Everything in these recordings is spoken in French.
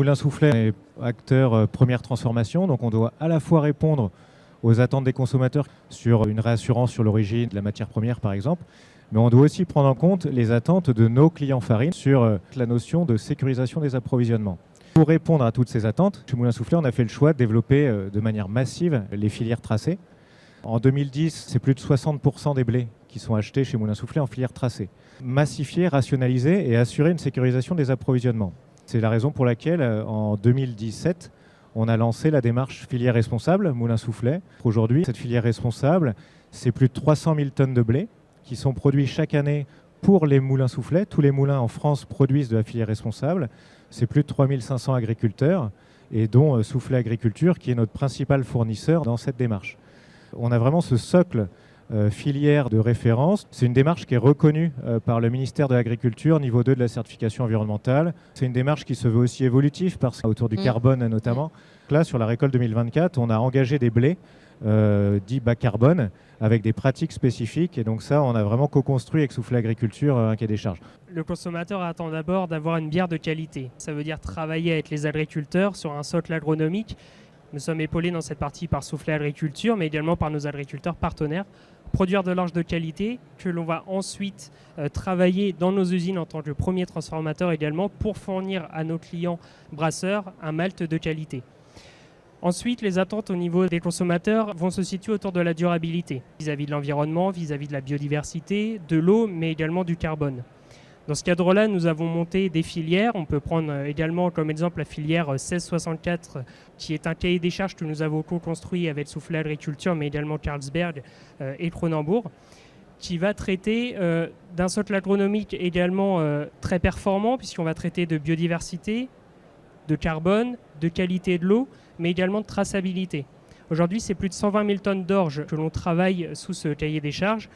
Moulin Soufflet est acteur première transformation, donc on doit à la fois répondre aux attentes des consommateurs sur une réassurance sur l'origine de la matière première par exemple, mais on doit aussi prendre en compte les attentes de nos clients farines sur la notion de sécurisation des approvisionnements. Pour répondre à toutes ces attentes, chez Moulin Soufflet, on a fait le choix de développer de manière massive les filières tracées. En 2010, c'est plus de 60% des blés qui sont achetés chez Moulin Soufflet en filière tracée. Massifier, rationaliser et assurer une sécurisation des approvisionnements. C'est la raison pour laquelle, en 2017, on a lancé la démarche filière responsable Moulin Soufflet. Aujourd'hui, cette filière responsable, c'est plus de 300 000 tonnes de blé qui sont produits chaque année pour les moulins Soufflet. Tous les moulins en France produisent de la filière responsable. C'est plus de 3500 agriculteurs et dont Soufflet Agriculture qui est notre principal fournisseur dans cette démarche. On a vraiment ce socle filière de référence. C'est une démarche qui est reconnue par le ministère de l'Agriculture, niveau 2 de la certification environnementale. C'est une démarche qui se veut aussi évolutive parce autour du carbone notamment. Là, sur la récolte 2024, on a engagé des blés dits bas carbone avec des pratiques spécifiques. Et donc ça, on a vraiment co-construit avec Soufflet Agriculture un cahier des charges. Le consommateur attend d'abord d'avoir une bière de qualité. Ça veut dire travailler avec les agriculteurs sur un socle agronomique. Nous sommes épaulés dans cette partie par Soufflet Agriculture, mais également par nos agriculteurs partenaires. Produire de l'orge de qualité que l'on va ensuite travailler dans nos usines en tant que premier transformateur également pour fournir à nos clients brasseurs un malt de qualité. Ensuite, les attentes au niveau des consommateurs vont se situer autour de la durabilité, vis-à-vis de l'environnement, vis-à-vis de la biodiversité, de l'eau, mais également du carbone. Dans ce cadre-là, nous avons monté des filières. On peut prendre également comme exemple la filière 1664, qui est un cahier des charges que nous avons co-construit avec Soufflet Agriculture, mais également Carlsberg et Kronenbourg, qui va traiter d'un socle agronomique également très performant, puisqu'on va traiter de biodiversité, de carbone, de qualité de l'eau, mais également de traçabilité. Aujourd'hui, c'est plus de 120 000 tonnes d'orge que l'on travaille sous ce cahier des charges.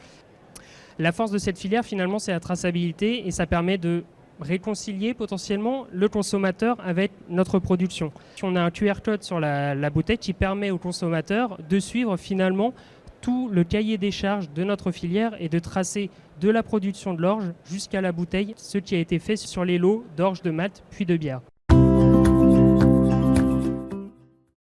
La force de cette filière, finalement, c'est la traçabilité et ça permet de réconcilier potentiellement le consommateur avec notre production. On a un QR code sur la bouteille qui permet au consommateur de suivre finalement tout le cahier des charges de notre filière et de tracer de la production de l'orge jusqu'à la bouteille ce qui a été fait sur les lots d'orge, de malt puis de bière.